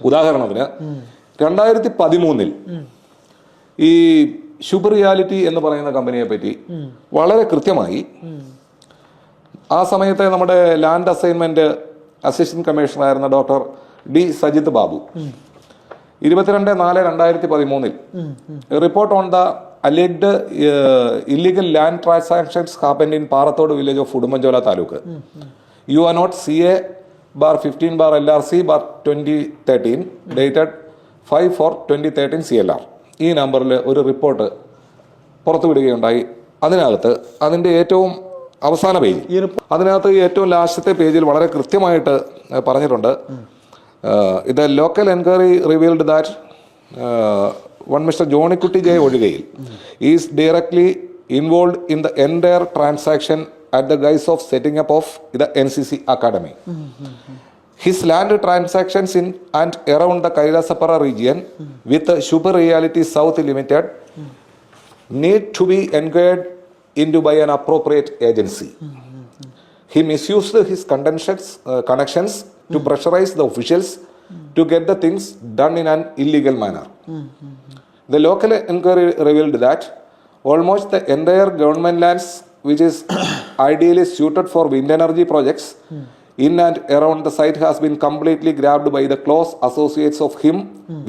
ഉദാഹരണത്തിന് 2013 ഈ ശുഭ റിയാലിറ്റി എന്ന് പറയുന്ന കമ്പനിയെ പറ്റി വളരെ കൃത്യമായി ആ സമയത്തെ നമ്മുടെ ലാൻഡ് അസൈൻമെന്റ് അസിസ്റ്റന്റ് കമ്മീഷണറായിരുന്ന doctor D Sajith Babu 22/4/2013 report on the alleged illegal land transactions happened in Parathodu village of Udumanchola Taluk. You are not CA/15/LRC/2013 dated 5/4/2013 CLR. ഈ നമ്പറിൽ ഒരു റിപ്പോർട്ട് പുറത്തുവിടുകയുണ്ടായി. അതിൻ്റെ ഏറ്റവും അവസാന പേജ്, അതിനകത്ത് ഏറ്റവും ലാസ്റ്റത്തെ പേജിൽ വളരെ കൃത്യമായിട്ട് പറഞ്ഞിട്ടുണ്ട്. ഇത് local enquiry revealed that one Mr. Johnikutti J. Odigayil is directly involved in the entire transaction at the guise of setting up of the NCC Academy. His land transactions in and around the Kailasapara region with Super Reality South Limited need to be inquired into by an appropriate agency. He misused his connections to pressurize the officials to get the things done in an illegal manner. The local inquiry revealed that almost the entire government lands which is ideally suited for wind energy projects in and around the site has been completely grabbed by the close associates of him,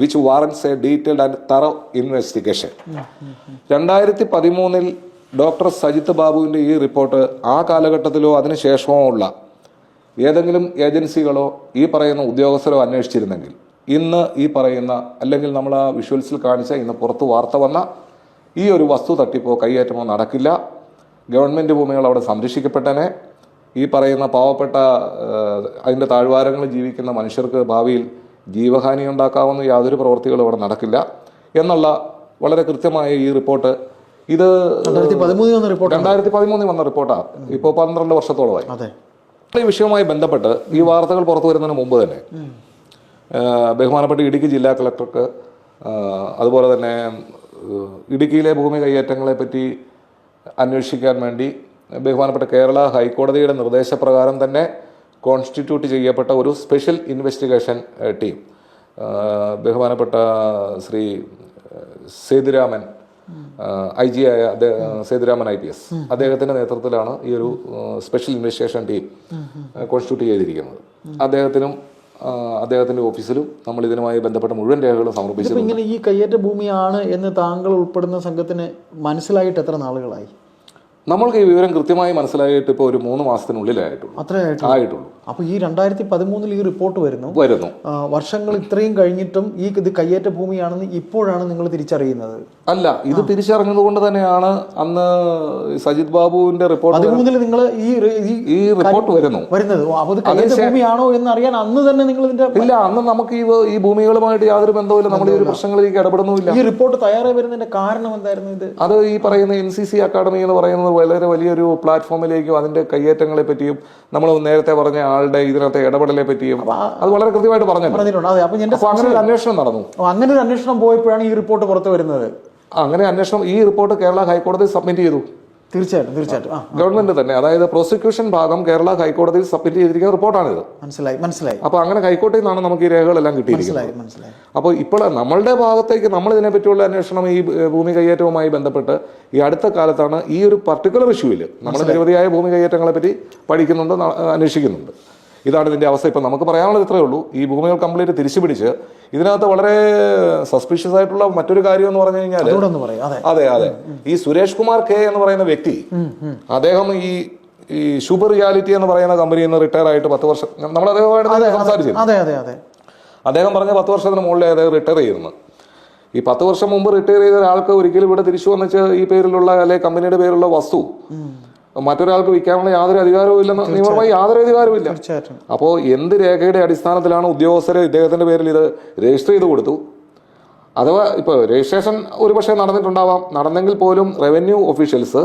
which warrants a detailed and thorough investigation. 2013 doctor Sajith ബാബുവിൻ്റെ ഈ report ആ കാലഘട്ടത്തിലോ അതിനുശേഷമോ ഉള്ള ഏതെങ്കിലും ഏജൻസികളോ ഈ പറയുന്ന ഉദ്യോഗസ്ഥരോ അന്വേഷിച്ചിരുന്നെങ്കിൽ ഇന്ന് ഈ പറയുന്ന, അല്ലെങ്കിൽ നമ്മൾ ആ വിഷ്വൽസിൽ കാണിച്ച ഇന്ന് പുറത്ത് വാർത്ത വന്ന ഈ ഒരു വസ്തു തട്ടിപ്പോ കൈയേറ്റമോ നടക്കില്ല. ഗവൺമെൻറ് ഭൂമികൾ അവിടെ സംരക്ഷിക്കപ്പെട്ടനെ. ഈ പറയുന്ന പാവപ്പെട്ട അതിൻ്റെ താഴ്വാരങ്ങളിൽ ജീവിക്കുന്ന മനുഷ്യർക്ക് ഭാവിയിൽ ജീവഹാനി ഉണ്ടാക്കാവുന്ന യാതൊരു പ്രവൃത്തികളും അവിടെ നടക്കില്ല എന്നുള്ള വളരെ കൃത്യമായ ഈ റിപ്പോർട്ട്, ഇത് 2013 വന്ന റിപ്പോർട്ടാണ്. ഇപ്പോൾ 12 വർഷത്തോളമായി. ഈ വിഷയവുമായി ബന്ധപ്പെട്ട് ഈ വാർത്തകൾ പുറത്തു വരുന്നതിന് മുമ്പ് തന്നെ ബഹുമാനപ്പെട്ട ഇടുക്കി ജില്ലാ കളക്ടർക്ക്, അതുപോലെ തന്നെ ഇടുക്കിയിലെ ഭൂമി കൈയേറ്റങ്ങളെ പറ്റി അന്വേഷിക്കാൻ വേണ്ടി ബഹുമാനപ്പെട്ട കേരള ഹൈക്കോടതിയുടെ നിർദ്ദേശപ്രകാരം തന്നെ കോൺസ്റ്റിറ്റ്യൂട്ട് ചെയ്യപ്പെട്ട ഒരു സ്പെഷ്യൽ ഇൻവെസ്റ്റിഗേഷൻ ടീം, ബഹുമാനപ്പെട്ട ശ്രീ സേതുരാമൻ IG ആയ സേതുരാമൻ IPS അദ്ദേഹത്തിൻ്റെ നേതൃത്വത്തിലാണ് ഈ ഒരു സ്പെഷ്യൽ ഇൻവെസ്റ്റിഗേഷൻ ടീം കോൺസ്റ്റിറ്റ്യൂട്ട് ചെയ്തിരിക്കുന്നത്. അദ്ദേഹത്തിന്റെ ഓഫീസിലും നമ്മൾ ഇതിനുമായി ബന്ധപ്പെട്ട മുഴുവൻ രേഖകളും സമർപ്പിച്ചു. ഇങ്ങനെ ഈ കയ്യേറ്റ ഭൂമിയാണ് എന്ന് താങ്കൾ ഉൾപ്പെടുന്ന സംഘത്തിന് മനസ്സിലായിട്ട് എത്ര നാളുകളായി? നമ്മൾക്ക് ഈ വിവരം കൃത്യമായി മനസ്സിലായിട്ട് ഇപ്പോൾ ഒരു 3 മാസത്തിനുള്ളിലായിട്ടുള്ളൂ. അത്രേ ആയിട്ടുള്ളൂ. അപ്പോൾ ഈ 2013 ഈ റിപ്പോർട്ട് വരുന്നു. വർഷങ്ങൾ ഇത്രയും കഴിഞ്ഞിട്ടും ഇത് കയ്യേറ്റ ഭൂമിയാണെന്ന് ഇപ്പോഴാണ് നിങ്ങൾ തിരിച്ചറിയുന്നത്? അല്ല, ഇത് തിരിച്ചറിഞ്ഞതുകൊണ്ട് തന്നെയാണ് അന്ന് സജിത് ബാബുവിന്റെ റിപ്പോർട്ട് 13 നിങ്ങൾ ഈ റിപ്പോർട്ട് വരുന്നത്. അപ്പോൾ ഇത് കയ്യേറ്റ ഭൂമിയാണോ എന്ന് അറിയാൻ അന്ന് തന്നെ നിങ്ങൾ ഇതിന്റെ ഇല്ല, അന്ന് നമുക്ക് ഈ ഭൂമികളുമായിട്ട് യാതൊരു ബന്ധവുമില്ല. നമ്മൾ ഈ ഒരു പ്രശ്നങ്ങളിലേക്ക് ഇടപെടുന്നില്ല. ഈ റിപ്പോർട്ട് തയ്യാറായി വരുന്നതിന്റെ കാരണം എന്തായിരുന്നു? ഇത് ഈ പറയുന്ന NCC അക്കാഡമി എന്ന് പറയുന്നത് വളരെ വലിയൊരു പ്ലാറ്റ്ഫോമിലേക്കും അതിന്റെ കയ്യേറ്റങ്ങളെ പറ്റിയും നമ്മൾ നേരത്തെ പറഞ്ഞ ആളുടെ ഇതിനകത്തെ ഇടപെടലെ പറ്റിയും അത് വളരെ കൃത്യമായിട്ട് പറഞ്ഞിട്ടുണ്ട്. അങ്ങനെ ഒരു അന്വേഷണം നടന്നു. അങ്ങനെ ഒരു അന്വേഷണം പോയപ്പോഴാണ് ഈ റിപ്പോർട്ട് പുറത്തു വരുന്നത്. അങ്ങനെ അന്വേഷണം, ഈ റിപ്പോർട്ട് കേരള ഹൈക്കോടതി സബ്മിറ്റ് ചെയ്തു. തീർച്ചയായിട്ടും ഗവൺമെന്റ് തന്നെ, അതായത് പ്രോസിക്യൂഷൻ ഭാഗം കേരള ഹൈക്കോടതിയിൽ സബ്മിറ്റ് ചെയ്തിരിക്കുന്ന റിപ്പോർട്ടാണിത്. മനസ്സിലായി. അപ്പൊ അങ്ങനെ ഹൈക്കോടതിയിൽ നിന്നാണ് നമുക്ക് ഈ രേഖകളെല്ലാം കിട്ടിയിരിക്കുന്നത്. അപ്പോൾ ഇപ്പോൾ നമ്മളുടെ ഭാഗത്തേക്ക് നമ്മൾ ഇതിനെ പറ്റിയുള്ള അന്വേഷണം ഈ ഭൂമി കയ്യേറ്റവുമായി ബന്ധപ്പെട്ട് ഈ അടുത്ത കാലത്താണ് ഈ ഒരു പർട്ടിക്കുലർ ഇഷ്യൂവിൽ നമ്മൾ നിരവധിയായ ഭൂമി കയ്യേറ്റങ്ങളെ പറ്റി പഠിക്കുന്നുണ്ട്, അന്വേഷിക്കുന്നുണ്ട്. ഇതാണ് ഇതിന്റെ അവസ്ഥ. ഇപ്പം നമുക്ക് പറയാനുള്ളത് ഇത്രയേ ഉള്ളൂ. ഈ ഭൂമികൾ കംപ്ലീറ്റ് തിരിച്ചു പിടിച്ച് ഇതിനകത്ത് വളരെ സസ്പീഷ്യസ് ആയിട്ടുള്ള മറ്റൊരു കാര്യം എന്ന് പറഞ്ഞു കഴിഞ്ഞാൽ, അതെ ഈ സുരേഷ് കുമാർ K എന്ന് പറയുന്ന വ്യക്തി, അദ്ദേഹം ഈ ശുഭ റിയാലിറ്റി എന്ന് പറയുന്ന കമ്പനിയിൽ നിന്ന് റിട്ടയർ ആയിട്ട് 10 വർഷം നമ്മൾ അദ്ദേഹമായിട്ട് സംസാരിച്ചിരുന്നു. അദ്ദേഹം പറഞ്ഞ 10 വർഷത്തിന് മുകളിൽ അദ്ദേഹം റിട്ടയർ ചെയ്യുന്നു. ഈ 10 വർഷം മുമ്പ് റിട്ടയർ ചെയ്ത ഒരാൾക്ക് ഒരിക്കലും ഇവിടെ തിരിച്ചു വന്നിച്ച് ഈ പേരിലുള്ള അല്ലെങ്കിൽ കമ്പനിയുടെ പേരിലുള്ള വസ്തു മറ്റൊരാൾക്ക് വിൽക്കാനുള്ള യാതൊരു അധികാരവും ഇല്ലെന്ന്, നിയമപരമായി യാതൊരു അധികാരവും ഇല്ല. അപ്പോൾ എന്ത് രേഖയുടെ അടിസ്ഥാനത്തിലാണ് ഉദ്യോഗസ്ഥരെ ഇദ്ദേഹത്തിന്റെ പേരിൽ ഇത് രജിസ്റ്റർ ചെയ്ത് കൊടുത്തു? അഥവാ ഇപ്പോൾ രജിസ്ട്രേഷൻ ഒരുപക്ഷെ നടന്നിട്ടുണ്ടാവാം, നടന്നെങ്കിൽ പോലും റവന്യൂ ഒഫീഷ്യൽസ്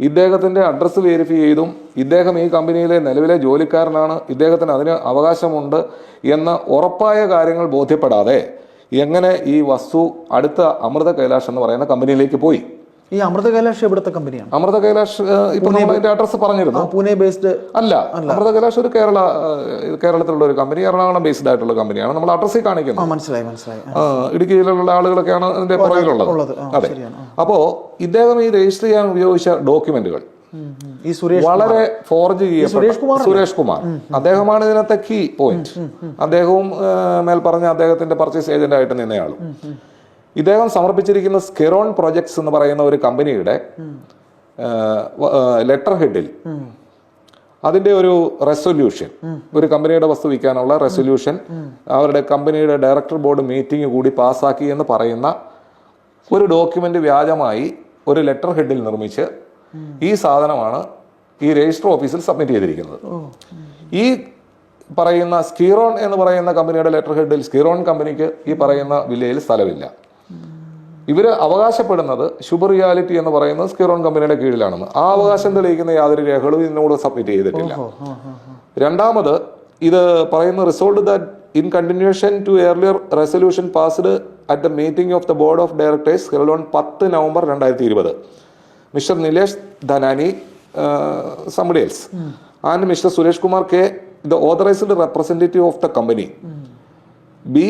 ഇദ്ദേഹത്തിന്റെ അഡ്രസ്സ് വെരിഫൈ ചെയ്തും ഇദ്ദേഹം ഈ കമ്പനിയിലെ നിലവിലെ ജോലിക്കാരനാണ്, ഇദ്ദേഹത്തിന് അതിന് അവകാശമുണ്ട് എന്ന ഉറപ്പായ കാര്യങ്ങൾ ബോധ്യപ്പെടാതെ എങ്ങനെ ഈ വസ്തു അടുത്ത അമൃത കൈലാഷ് എന്ന് പറയുന്ന കമ്പനിയിലേക്ക് പോയി ഈ അമൃത കൈലാഷ് എവിടുത്തെ കമ്പനിയാണ്? അമൃത കൈലാഷ് ഇപ്പൊ നമ്മൾ അതിന്റെ അഡ്രസ് പറഞ്ഞിരുന്നു. പൂനെ ബേസ്ഡ് അല്ല, അമൃത കൈലാഷ് ഒരു കേരളത്തിലുള്ള ഒരു കമ്പനി, എറണാകുളം ബേസ്ഡ് ആയിട്ടുള്ള കമ്പനിയാണ്. നമ്മൾ അഡ്രസ്സിൽ കാണിക്കുന്നത്. മനസ്സിലായി മനസ്സിലായി. ഇടുക്കിയിലുള്ള ആളുകളൊക്കെയാണ് അതിന്റെ പുറകിലുള്ളത്. അതെ. അപ്പോ ഇദ്ദേഹം ഈ രജിസ്റ്റർ ചെയ്യാൻ ഉപയോഗിച്ച ഡോക്യുമെന്റുകൾ ഈ സുരേഷ് വളരെ ഫോർജ് ചെയ്യപ്പെട്ട സുരേഷ് കുമാർ, അദ്ദേഹമാണ് ഇതിനകത്തെ കീ പോയിന്റ്. അദ്ദേഹവും മേൽപ്പറഞ്ഞ അദ്ദേഹത്തിന്റെ പർച്ചേസ് ഏജന്റ് ആയിട്ട് നിന്നയാളും. ഇദ്ദേഹം സമർപ്പിച്ചിരിക്കുന്ന സ്കെറോൺ പ്രൊജക്ട്സ് എന്ന് പറയുന്ന ഒരു കമ്പനിയുടെ ലെറ്റർ ഹെഡിൽ അതിന്റെ ഒരു റെസൊല്യൂഷൻ, ഒരു കമ്പനിയുടെ വസ്തു വിൽക്കാനുള്ള റെസൊല്യൂഷൻ അവരുടെ കമ്പനിയുടെ ഡയറക്ടർ ബോർഡ് മീറ്റിംഗ് കൂടി പാസ്സാക്കി എന്ന് പറയുന്ന ഒരു ഡോക്യുമെന്റ് വ്യാജമായി ഒരു ലെറ്റർ ഹെഡിൽ നിർമ്മിച്ച് ഈ സാധനമാണ് ഈ രജിസ്റ്റർ ഓഫീസിൽ സബ്മിറ്റ് ചെയ്തിരിക്കുന്നത്. ഈ പറയുന്ന സ്കീറോൺ എന്ന് പറയുന്ന കമ്പനിയുടെ ലെറ്റർ ഹെഡിൽ സ്കീറോൺ കമ്പനിക്ക് ഈ പറയുന്ന വില്ലയിൽ സ്ഥലമില്ല. ഇവര് അവകാശപ്പെടുന്നത് ശുഭ റിയാലിറ്റി എന്ന് പറയുന്നത് സ്കീറോൺ കമ്പനിയുടെ കീഴിലാണെന്ന്. ആ അവകാശം തെളിയിക്കുന്ന യാതൊരു രേഖകളും ഇതിനോട് സബ്മിറ്റ് ചെയ്തിട്ടില്ല. രണ്ടാമത് ഇത് പറയുന്ന resolve that in continuation to earlier resolution passed at the meeting of the board of directors held on 10 November 2020. Mr. Nilesh Dhanani, somebody else, and Mr. Suresh Kumar K, the authorized representative of the company, be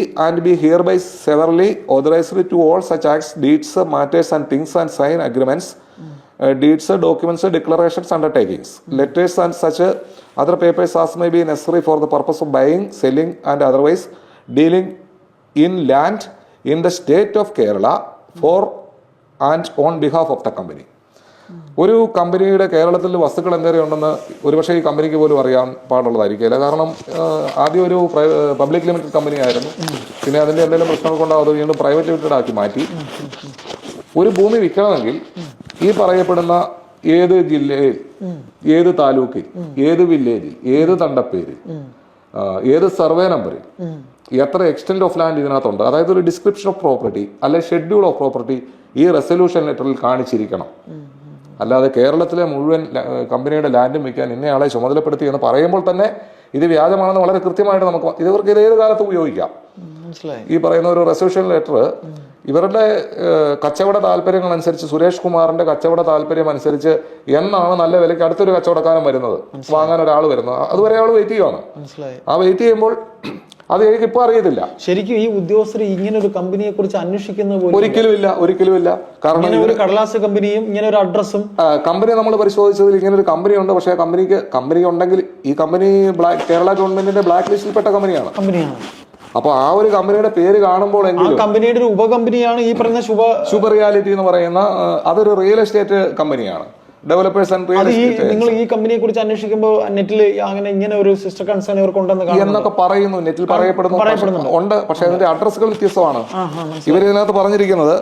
hereby severally authorized to all such acts, deeds, matters and things and sign agreements, deeds, documents, declarations, undertakings, letters and such other papers as may be necessary for the purpose of buying, selling and otherwise dealing in land in the state of Kerala for and on behalf of the company. ഒരു കമ്പനിയുടെ കേരളത്തിൽ വസ്തുക്കൾ എന്തെങ്കിലും ഉണ്ടെന്ന് ഒരുപക്ഷെ ഈ കമ്പനിക്ക് പോലും അറിയാൻ പാടുള്ളതായിരിക്കില്ല. കാരണം ആദ്യം ഒരു പബ്ലിക് ലിമിറ്റഡ് കമ്പനി ആയിരുന്നു. പിന്നെ അതിന്റെ എന്തെങ്കിലും പ്രശ്നങ്ങൾ കൊണ്ടാവും അത് വീണ്ടും പ്രൈവറ്റ് ലിമിറ്റഡ് ആക്കി മാറ്റി. ഒരു ഭൂമി വിൽക്കണമെങ്കിൽ ഈ പറയപ്പെടുന്ന ഏത് ജില്ലയിൽ, ഏത് താലൂക്കിൽ, ഏത് വില്ലേജിൽ, ഏത് തണ്ടപ്പേരിൽ, ഏത് സർവേ നമ്പറിൽ, എത്ര എക്സ്റ്റെന്റ് ഓഫ് ലാൻഡ് ഇതിനകത്തുണ്ട്, അതായത് ഒരു ഡിസ്ക്രിപ്ഷൻ ഓഫ് പ്രോപ്പർട്ടി അല്ലെ ഷെഡ്യൂൾ ഓഫ് പ്രോപ്പർട്ടി ഈ റെസൊല്യൂഷൻ ലെറ്ററിൽ കാണിച്ചിരിക്കണം. അല്ലാതെ കേരളത്തിലെ മുഴുവൻ കമ്പനിയുടെ ലാൻഡും വിൽക്കാൻ ഇന്നയാളെ ചുമതലപ്പെടുത്തി എന്ന് പറയുമ്പോൾ തന്നെ ഇത് വ്യാജമാണെന്ന് വളരെ കൃത്യമായിട്ട് നമുക്ക് ഇവർക്ക് ഇത് ഏത് കാലത്ത് ഉപയോഗിക്കാം. ഈ പറയുന്ന ഒരു റെസൊല്യൂഷൻ ലെറ്റർ ഇവരുടെ കച്ചവട താല്പര്യങ്ങൾ അനുസരിച്ച്, സുരേഷ് കുമാറിന്റെ കച്ചവട താല്പര്യം അനുസരിച്ച് എന്നാണ് നല്ല വിലയ്ക്ക് അടുത്തൊരു കച്ചവടക്കാരൻ വരുന്നത്, വാങ്ങാൻ ഒരാൾ വരുന്നത്, അതുവരെ ആൾ വെയിറ്റ് ചെയ്യുവാണ്. ആ വെയിറ്റ് ചെയ്യുമ്പോൾ അത് എനിക്ക് ഇപ്പൊ അറിയത്തില്ല. ശരിക്കും ഈ ഉദ്യോഗസ്ഥർ ഇങ്ങനെ ഒരു കമ്പനിയെ കുറിച്ച് അന്വേഷിക്കുന്ന ഒരിക്കലുമില്ല. കാരണം ഒരു കടലാസ് കമ്പനിയും ഇങ്ങനെ ഒരു അഡ്രസ്സും കമ്പനി നമ്മൾ പരിശോധിച്ചതിൽ ഇങ്ങനെ ഒരു കമ്പനി ഉണ്ട്. പക്ഷേ കമ്പനി ഉണ്ടെങ്കിൽ ഈ കമ്പനി കേരള ഗവൺമെന്റിന്റെ ബ്ലാക്ക് ലിസ്റ്റിൽപ്പെട്ട കമ്പനിയാണ്. അപ്പൊ ആ ഒരു കമ്പനിയുടെ പേര് കാണുമ്പോൾ കമ്പനിയുടെ ഒരു ഉപകമ്പനിയാണ് ഈ പറയുന്ന ശുഭ റിയാലിറ്റി എന്ന് പറയുന്ന അതൊരു റിയൽ എസ്റ്റേറ്റ് കമ്പനിയാണ്. Developers and real estate. നിങ്ങൾ ഈ കമ്പനിയെ കുറിച്ച് അന്വേഷിക്കുമ്പോൾ നെറ്റിൽ അങ്ങനെ ഇങ്ങനെ ഒരു സിസ്റ്റർ കൺസേൺ ഇവർക്കുണ്ടെന്ന് എന്നൊക്കെ പറയുന്നു, നെറ്റിൽ പറയപ്പെടുന്നു ഉണ്ട്. പക്ഷെ അതിന്റെ അഡ്രസ്സുകൾ വ്യത്യസ്തമാണ്. ഇവരിതിനകത്ത് പറഞ്ഞിരിക്കുന്നത്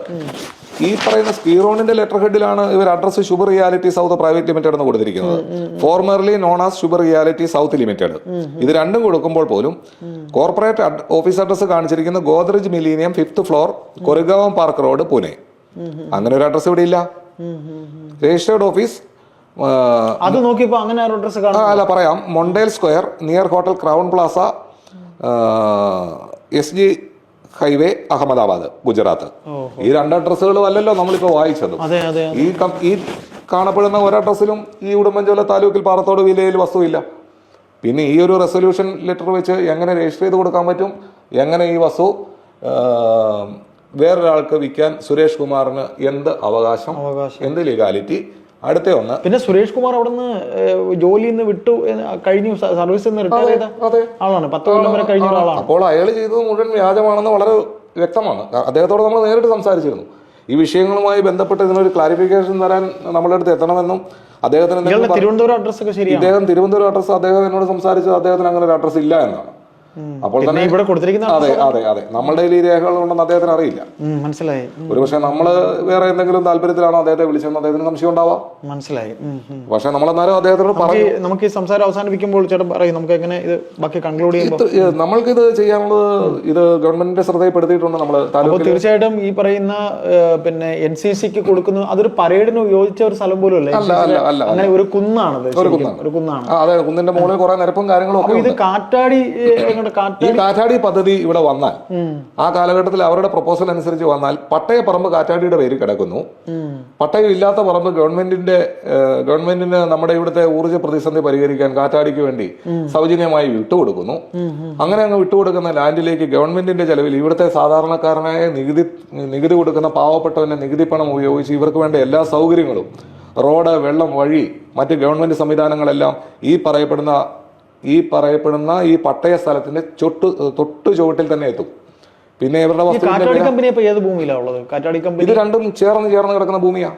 ഈ പറയുന്ന സ്കീറോണിന്റെ ലെറ്റർ ഹെഡിലാണ് ഇവർ address Shubha reality south private limited എന്ന് കൊടുത്തിരിക്കുന്നത്. Formerly known as Shubha reality south limited. ഇത് രണ്ടും കൊടുക്കുമ്പോൾ പോലും കോർപ്പറേറ്റ് ഓഫീസ് അഡ്രസ് കാണിച്ചിരിക്കുന്ന Godrej millennium 5th floor, Koregaon park road, Pune. അങ്ങനെ ഒരു അഡ്രസ് ഇവിടെ ഇല്ല. രജിസ്റ്റേർഡ് ഓഫീസ് അത് നോക്കിയപ്പോ അങ്ങനെ അല്ല പറയാം. Montiel square near hotel crown Plaza, SG highway, Ahmedabad, Gujarat. ഈ 2 അഡ്രസ്സുകളും അല്ലല്ലോ നമ്മളിപ്പോ വായിച്ചത്. ഈ കാണപ്പെടുന്ന ഒരു അഡ്രസ്സിലും ഈ ഉടുമ്പൻചോല താലൂക്കിൽ പാറത്തോട് വില്ലയിൽ വസ്തുവില്ല. പിന്നെ ഈ ഒരു റെസൊല്യൂഷൻ ലെറ്റർ വെച്ച് എങ്ങനെ രജിസ്റ്റർ ചെയ്ത് കൊടുക്കാൻ പറ്റും? എങ്ങനെ ഈ വസ്തു വേറൊരാൾക്ക് വിൽക്കാൻ സുരേഷ് കുമാറിന് എന്ത് അവകാശം, എന്ത് ലീഗാലിറ്റി? അടുത്ത ഒന്ന്, പിന്നെ സുരേഷ് കുമാർ അവിടുന്ന് ജോലിയിൽ നിന്ന് വിട്ടു കഴിഞ്ഞു, സർവീസിൽ നിന്ന് റിട്ടയർ ചെയ്ത ആളാണ്, 10 കൊല്ലം വരെ കഴിഞ്ഞ ആളാണ്. അപ്പോൾ അയാൾ ചെയ്തത് മുഴുവൻ വ്യാജമാണെന്ന് വളരെ വ്യക്തമാണ്. അദ്ദേഹത്തോട് നമ്മൾ നേരിട്ട് സംസാരിച്ചിരുന്നു. ഈ വിഷയങ്ങളുമായി ബന്ധപ്പെട്ട് ഇതിനൊരു ക്ലാരിഫിക്കേഷൻ തരാൻ നമ്മളുടെ അടുത്ത് എത്തണമെന്നും അദ്ദേഹത്തിന് തിരുവനന്തപുരം അഡ്രസ് ഒക്കെ ശരിയാണ്. ഇദ്ദേഹം തിരുവനന്തപുരം അഡ്രസ് അദ്ദേഹം എന്നോട് സംസാരിച്ചത് അദ്ദേഹത്തിന് അങ്ങനെ ഒരു അഡ്രസ് ഇല്ല എന്നാണ്. അപ്പോൾ തന്നെ ഇവിടെ കൊടുത്തിരിക്കുന്ന അതെ നമ്മളുടെ ഈ രേഖകൾ ഉണ്ടെന്ന് അദ്ദേഹത്തിന് അറിയില്ല. മനസ്സിലായി. ഒരുപക്ഷെ നമ്മള് വേറെ എന്തെങ്കിലും താല്പര്യത്തിലാണോ അദ്ദേഹത്തെ വിളിച്ചെന്ന് അദ്ദേഹത്തിന് സംശയം ഉണ്ടാവാം. മനസ്സിലായി. പക്ഷെ നമ്മളെന്നാലും അദ്ദേഹത്തോട് പറഞ്ഞു. നമുക്ക് ഈ സംസാരം അവസാനിപ്പിക്കുമ്പോൾ ചേട്ടൻ പറയും നമുക്ക് എങ്ങനെ ഇത് ബാക്കി കൺക്ലൂഡ് ചെയ്യുമ്പോൾ നമ്മൾക്കിത് ചെയ്യാനുള്ളത് ഇത് ഗവൺമെന്റിന്റെ ശ്രദ്ധയിൽപ്പെടുത്തിയിട്ടുണ്ട് നമ്മള്. തീർച്ചയായിട്ടും ഈ പറയുന്ന പിന്നെ NCCക്ക് കൊടുക്കുന്നു, അതൊരു പരേഡിന് യോജിച്ച ഒരു സ്ഥലം പോലും അല്ലേ? അങ്ങനെ ഒരു കുന്നാണത്, ഒരു കുന്നാണ്. അതെ, കുന്നിന്റെ മുകളിൽ കുറെ നിരപ്പും കാര്യങ്ങളും ഒക്കെ. ഇത് കാറ്റാടി ഈ കാറ്റാടി പദ്ധതി ഇവിടെ വന്നാൽ, ആ കാലഘട്ടത്തിൽ അവരുടെ പ്രപ്പോസൽ അനുസരിച്ച് വന്നാൽ പട്ടയപ്പറമ്പ് കാറ്റാടിയുടെ പേര് കിടക്കുന്നു. പട്ടയം ഇല്ലാത്ത പറമ്പ് ഗവൺമെന്റിന് നമ്മുടെ ഇവിടുത്തെ ഊർജ്ജ പ്രതിസന്ധി പരിഹരിക്കാൻ കാറ്റാടിക്ക് വേണ്ടി സൗജന്യമായി വിട്ടുകൊടുക്കുന്നു. അങ്ങനെ അങ്ങ് വിട്ടുകൊടുക്കുന്ന ലാൻഡിലേക്ക് ഗവൺമെന്റിന്റെ ചെലവിൽ ഇവിടുത്തെ സാധാരണക്കാരനായ നികുതി കൊടുക്കുന്ന പാവപ്പെട്ടവന്റെ നികുതി പണം ഉപയോഗിച്ച് ഇവർക്ക് വേണ്ട എല്ലാ സൗകര്യങ്ങളും, റോഡ്, വെള്ളം, വഴി, മറ്റ് ഗവൺമെന്റ് സംവിധാനങ്ങളെല്ലാം ഈ പറയപ്പെടുന്ന ഈ പട്ടയ സ്ഥലത്തിന്റെ തൊട്ടു ചുവട്ടിൽ തന്നെ എത്തും. പിന്നെ ഇവരുടെ ഇത് രണ്ടും ചേർന്ന് പറഞ്ഞ ഭൂമിയാ.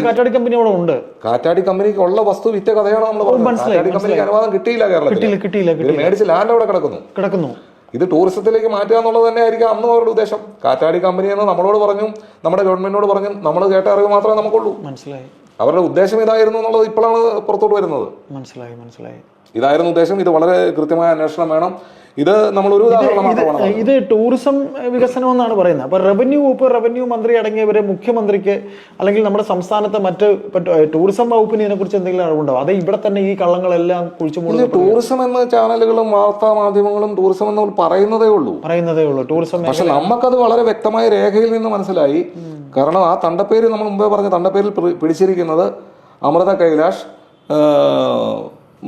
കാറ്റാടി കമ്പനി അവിടെ ഉണ്ട്. കാറ്റാടി കമ്പനിക്ക് ഉള്ള വസ്തു വിറ്റ കഥയാണ് നമ്മൾ പറഞ്ഞത്. കാറ്റാടി കമ്പനിക്ക് അനുവാദം കിട്ടിയില്ല കേരളത്തിൽ. മേടിച്ച് ലാൻഡ് അവിടെ കിടക്കുന്നു. ഇത് ടൂറിസത്തിലേക്ക് മാറ്റുക എന്നുള്ളത് തന്നെ ആയിരിക്കും അന്നും അവരുടെ ഉദ്ദേശം. കാറ്റാടി കമ്പനി എന്ന് നമ്മളോട് പറഞ്ഞു, നമ്മുടെ ഗവൺമെന്റിനോട് പറഞ്ഞു, നമ്മൾ കേട്ട അറിവ് മാത്രമേ നമുക്കുള്ളൂ. മനസ്സിലായി. അവരുടെ ഉദ്ദേശം ഇതായിരുന്നു എന്നുള്ളത് ഇപ്പോഴാണ് പുറത്തോട്ട് വരുന്നത്. മനസ്സിലായി. ഇതായിരുന്നു ഉദ്ദേശം. ഇത് വളരെ കൃത്യമായ അന്വേഷണം വേണം. ഇത് നമ്മളൊരു ഉദാഹരണം മാത്രമാണ്. ഇത് ടൂറിസം വികസനം എന്നാണ് പറയുന്നത്. അപ്പൊ റവന്യൂ വകുപ്പ്, റവന്യൂ മന്ത്രി അടങ്ങിയവരെ മുഖ്യമന്ത്രിക്ക് അല്ലെങ്കിൽ നമ്മുടെ സംസ്ഥാനത്തെ മറ്റ് ടൂറിസം വകുപ്പിന് ഇതിനെക്കുറിച്ച് എന്തെങ്കിലും അറിവുണ്ടാവും? അത് ഇവിടെ തന്നെ ഈ കള്ളങ്ങളെല്ലാം കുഴിച്ചു മൂടുന്നു. ടൂറിസം എന്ന ചാനലുകളും വാർത്താ മാധ്യമങ്ങളും ടൂറിസം എന്ന് പറയുന്നതേ ഉള്ളൂ. ടൂറിസം. പക്ഷെ നമുക്കത് വളരെ വ്യക്തമായ രേഖയിൽ നിന്ന് മനസ്സിലായി. കാരണം ആ തണ്ടപ്പേര് നമ്മൾ മുമ്പേ പറഞ്ഞ തണ്ടപ്പേരിൽ പിടിച്ചിരിക്കുന്നത് അമൃത കൈലാഷ്,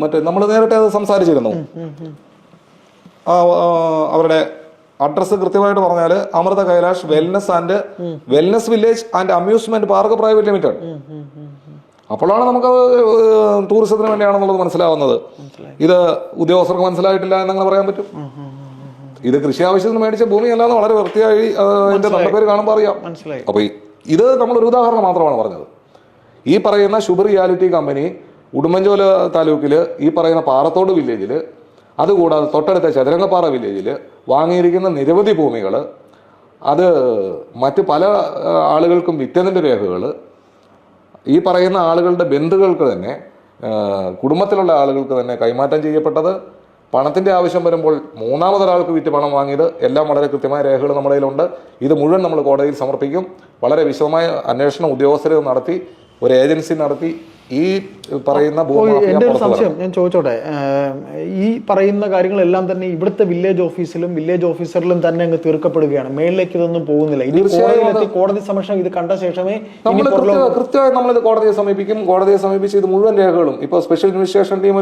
മറ്റേ നമ്മൾ നേരിട്ട് അത് സംസാരിച്ചിരുന്നു. അവരുടെ അഡ്രസ്സ് കൃത്യമായിട്ട് പറഞ്ഞാൽ Amrita Kailash wellness village and amusement park private limited. അപ്പോഴാണ് നമുക്ക് ടൂറിസത്തിന് വേണ്ടിയാണെന്നുള്ളത് മനസ്സിലാവുന്നത്. ഇത് ഉദ്യോഗസ്ഥർക്ക് മനസ്സിലായിട്ടില്ല എന്നങ്ങനെ പറയാൻ പറ്റും. ഇത് കൃഷി ആവശ്യത്തിന് മേടിച്ച ഭൂമിയല്ലാന്ന് വളരെ വൃത്തിയായി അതിന്റെ നല്ല പേര് കാണുമ്പോൾ അറിയാം. അപ്പൊ ഇത് നമ്മളൊരു ഉദാഹരണം മാത്രമാണ് പറഞ്ഞത്. ഈ പറയുന്ന ശുഭ റിയാലിറ്റി കമ്പനി ഉടുമ്പൻചോല താലൂക്കില് ഈ പറയുന്ന പാറത്തോട് വില്ലേജില്, അതുകൂടാതെ തൊട്ടടുത്ത ചതുരംഗപ്പാറ വില്ലേജിൽ വാങ്ങിയിരിക്കുന്ന നിരവധി ഭൂമികൾ, അത് മറ്റ് പല ആളുകൾക്കും വിറ്റതിൻ്റെ രേഖകൾ, ഈ പറയുന്ന ആളുകളുടെ ബന്ധുക്കൾക്ക് തന്നെ, കുടുംബത്തിലുള്ള ആളുകൾക്ക് തന്നെ കൈമാറ്റം ചെയ്യപ്പെട്ടത്, പണത്തിൻ്റെ ആവശ്യം വരുമ്പോൾ മൂന്നാമതൊരാൾക്ക് വിറ്റ് പണം വാങ്ങിയത്, എല്ലാം വളരെ കൃത്യമായ രേഖകൾ നമ്മുടെ കയ്യിലുണ്ട്. ഇത് മുഴുവൻ നമ്മൾ കോടതിയിൽ സമർപ്പിക്കും. വളരെ വിശദമായ അന്വേഷണം ഉദ്യോഗസ്ഥരെ നടത്തി, ഒരു ഏജൻസി നടത്തി ഈ പറയുന്ന എൻ്റെ ഒരു സംശയം ഞാൻ ചോദിച്ചോട്ടെ. ഈ പറയുന്ന കാര്യങ്ങളെല്ലാം തന്നെ ഇവിടുത്തെ വില്ലേജ് ഓഫീസിലും വില്ലേജ് ഓഫീസറിലും തന്നെ അങ്ങ് തീർക്കപ്പെടുകയാണ്. മേളിലേക്ക് ഇതൊന്നും പോകുന്നില്ല. ഇത് കോടതി സമക്ഷം ഇത് കണ്ട ശേഷമേ കൃത്യമായി നമ്മളിത് കോടതിയെ സമീപിക്കും. കോടതിയെ സമീപിച്ച് ഇത് മുഴുവൻ രേഖകളും ഇപ്പൊ സ്പെഷ്യൽ ഇൻവെസ്റ്റിഗേഷൻ ടീം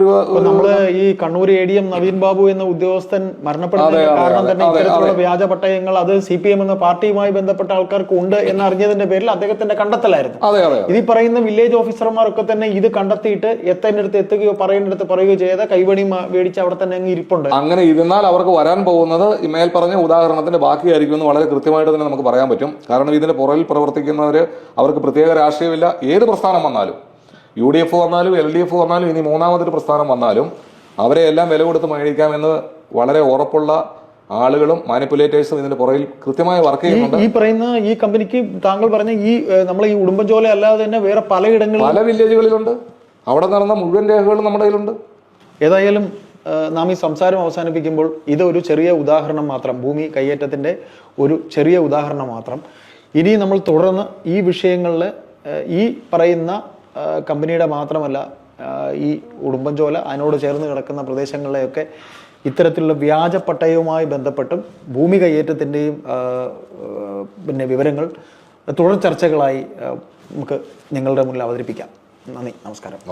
നമ്മള് ഈ കണ്ണൂർ ADM നവീൻ ബാബു എന്ന ഉദ്യോഗസ്ഥൻ മരണപ്പെടുന്നതിന് കാരണം തന്നെ ഇത്തരത്തിലുള്ള വ്യാജ പട്ടയങ്ങൾ അത് CPM എന്ന പാർട്ടിയുമായി ബന്ധപ്പെട്ട ആൾക്കാർക്ക് ഉണ്ട് എന്നറിഞ്ഞതിന്റെ പേരിൽ അദ്ദേഹത്തിന്റെ കണ്ടെത്തലായിരുന്നു. ഇത് പറയുന്ന വില്ലേജ് ഓഫീസർമാരൊക്കെ തന്നെ ഇത് കണ്ടെത്തിയിട്ട് എത്തേണ്ടടുത്ത് എത്തുകയോ പറയേണ്ടടുത്ത് പറയുകയോ ചെയ്ത കൈവണി മേടിച്ച് അവിടെ തന്നെ അങ്ങ് ഇരിപ്പുണ്ട്. അങ്ങനെ ഇരുന്നാൽ അവർക്ക് വരാൻ പോകുന്നത് മേൽ പറഞ്ഞ ഉദാഹരണത്തിന്റെ ബാക്കിയായിരിക്കും എന്ന് വളരെ കൃത്യമായിട്ട് തന്നെ നമുക്ക് പറയാൻ പറ്റും. കാരണം ഇതിന്റെ പുറകിൽ പ്രവർത്തിക്കുന്നവര്, അവർക്ക് പ്രത്യേക രാഷ്ട്രീയമില്ല. ഏത് പ്രസ്ഥാനം വന്നാലും, UDF വന്നാലും LDF വന്നാലും ഇനി മൂന്നാമതൊരു പ്രസ്ഥാനം വന്നാലും അവരെ എല്ലാം വില കൊടുത്ത് മേടിക്കാമെന്ന് വളരെ ഉറപ്പുള്ള ആളുകളും മാനിപ്പുലേറ്റേഴ്സും ഇതിന്റെ പുറകിൽ കൃത്യമായി വർക്ക് ചെയ്യുന്നുണ്ട്. ഈ പറയുന്ന ഈ കമ്പനിക്ക് താങ്കൾ പറഞ്ഞ ഈ നമ്മൾ ഈ ഉടുമ്പൻചോല അല്ലാതെ തന്നെ വേറെ പലയിടങ്ങളിലും പല വില്ലേജുകളിലുണ്ട്. അവിടെ നടന്ന മുഴുവൻ രേഖകളും നമ്മുടെ കയ്യിലുണ്ട്. ഏതായാലും നാം ഈ സംസാരം അവസാനിപ്പിക്കുമ്പോൾ ഇതൊരു ചെറിയ ഉദാഹരണം മാത്രം, ഭൂമി കയ്യേറ്റത്തിന്റെ ഒരു ചെറിയ ഉദാഹരണം മാത്രം. ഇനി നമ്മൾ തുടർന്ന് ഈ വിഷയങ്ങളിൽ ഈ പറയുന്ന കമ്പനിയുടെ മാത്രമല്ല, ഈ ഉടുമ്പൻചോല അതിനോട് ചേർന്ന് കിടക്കുന്ന പ്രദേശങ്ങളിലെയൊക്കെ ഇത്തരത്തിലുള്ള വ്യാജ പട്ടയവുമായി ബന്ധപ്പെട്ടും ഭൂമി കയ്യേറ്റത്തിൻ്റെയും പിന്നെ വിവരങ്ങൾ തുടർ ചർച്ചകളായി നമുക്ക് നിങ്ങളുടെ മുന്നിൽ അവതരിപ്പിക്കാം. നന്ദി, നമസ്കാരം.